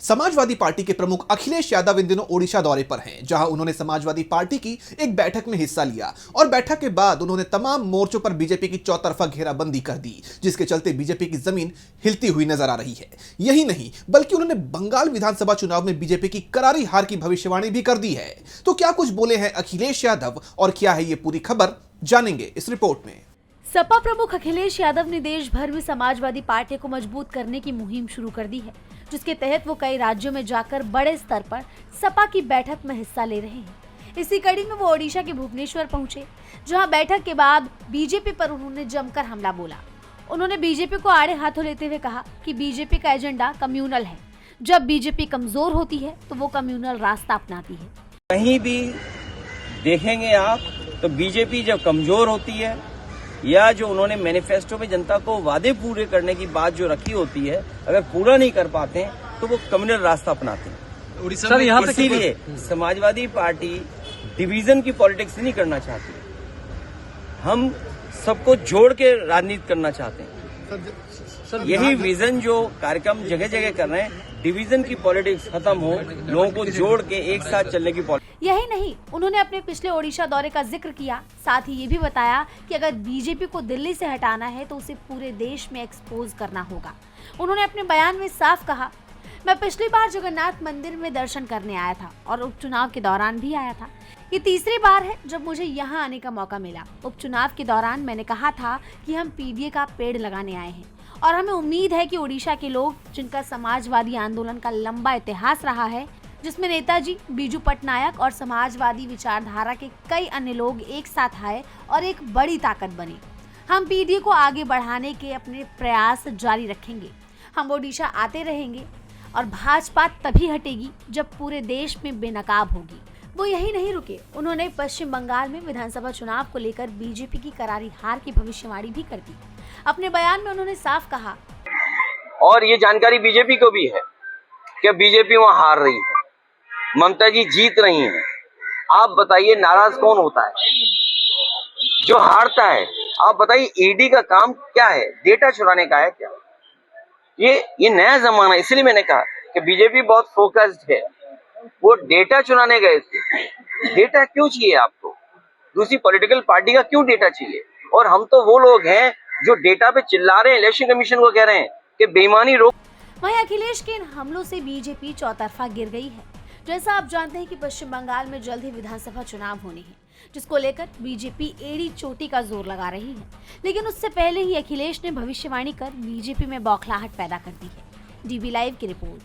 Samajwadi party के प्रमुख अखिलेश यादव इन दिनों ओडिशा दौरे पर हैं, जहां उन्होंने समाजवादी पार्टी की एक बैठक में हिस्सा लिया और बैठक के बाद उन्होंने तमाम मोर्चों पर बीजेपी की चौतरफा घेराबंदी कर दी, जिसके चलते बीजेपी की जमीन हिलती हुई नजर आ रही है। यही नहीं बल्कि उन्होंने बंगाल विधानसभा चुनाव में बीजेपी की करारी हार की भविष्यवाणी भी कर दी है। तो क्या कुछ बोले हैं अखिलेश यादव और क्या है ये पूरी खबर, जानेंगे इस रिपोर्ट में। सपा प्रमुख अखिलेश यादव ने देश भर में समाजवादी पार्टी को मजबूत करने की मुहिम शुरू कर दी है, जिसके तहत वो कई राज्यों में जाकर बड़े स्तर पर सपा की बैठक में हिस्सा ले रहे हैं। इसी कड़ी में वो ओडिशा के भुवनेश्वर पहुंचे, जहां बैठक के बाद बीजेपी पर उन्होंने जमकर हमला बोला। उन्होंने बीजेपी को आड़े हाथों लेते हुए कहा कि बीजेपी का एजेंडा कम्युनल है। जब बीजेपी कमजोर होती है तो वो कम्युनल रास्ता अपनाती है। कहीं भी देखेंगे आप तो बीजेपी जब कमजोर होती है या जो उन्होंने मैनिफेस्टो में जनता को वादे पूरे करने की बात जो रखी होती है, अगर पूरा नहीं कर पाते हैं तो वो कम्युनल रास्ता अपनाते हैं। सर, यहाँ पे इसीलिए समाजवादी पार्टी डिवीजन की पॉलिटिक्स नहीं करना चाहती। हम सबको जोड़ के राजनीति करना चाहते हैं। यही विजन जो कार्यक्रम जगह जगह कर रहे हैं, डिवीजन की पॉलिटिक्स खत्म हो, लोगों को जोड़ के एक साथ चलने की पॉलिटिक्स। यही नहीं, उन्होंने अपने पिछले ओडिशा दौरे का जिक्र किया। साथ ही ये भी बताया कि अगर बीजेपी को दिल्ली से हटाना है तो उसे पूरे देश में एक्सपोज करना होगा। उन्होंने अपने बयान में साफ कहा, मैं पिछली बार जगन्नाथ मंदिर में दर्शन करने आया था और उपचुनाव के दौरान भी आया था। ये तीसरी बार है जब मुझे यहाँ आने का मौका मिला। उपचुनाव के दौरान मैंने कहा था कि हम पीडीए का पेड़ लगाने आए हैं और हमें उम्मीद है कि ओडिशा के लोग, जिनका समाजवादी आंदोलन का लंबा इतिहास रहा है, जिसमें नेताजी, बीजू पटनायक और समाजवादी विचारधारा के कई अन्य लोग एक साथ आए और एक बड़ी ताकत बने। हम पीडीए को आगे बढ़ाने के अपने प्रयास जारी रखेंगे। हम ओडिशा आते रहेंगे और भाजपा तभी हटेगी जब पूरे देश में बेनकाब होगी। वो यही नहीं रुके, उन्होंने पश्चिम बंगाल में विधानसभा चुनाव को लेकर बीजेपी की करारी हार की भविष्यवाणी भी कर दी। अपने बयान में उन्होंने साफ कहा, और ये जानकारी बीजेपी को भी है कि बीजेपी वहां हार रही है, ममता जी जीत रही हैं। आप बताइए नाराज कौन होता है? जो हारता है। आप बताइए ईडी का काम क्या है? डेटा चुराने का है क्या? ये नया जमाना, इसलिए मैंने कहा कि बीजेपी बहुत फोकस्ड है। वो डेटा चुराने गए थे। डेटा क्यों चाहिए आपको? दूसरी पॉलिटिकल पार्टी का क्यों डेटा चाहिए? और हम तो वो लोग हैं जो डेटा पे चिल्ला रहे हैं, इलेक्शन कमीशन को कह रहे हैं कि बेईमानी रोक। वहीं अखिलेश के इन हमलों से बीजेपी चौतरफा गिर गई है। जैसा आप जानते हैं कि पश्चिम बंगाल में जल्द ही विधानसभा चुनाव होने हैं, जिसको लेकर बीजेपी एड़ी चोटी का जोर लगा रही है। लेकिन उससे पहले ही अखिलेश ने भविष्यवाणी कर बीजेपी में बौखलाहट पैदा कर दी है। डीबी लाइव की रिपोर्ट।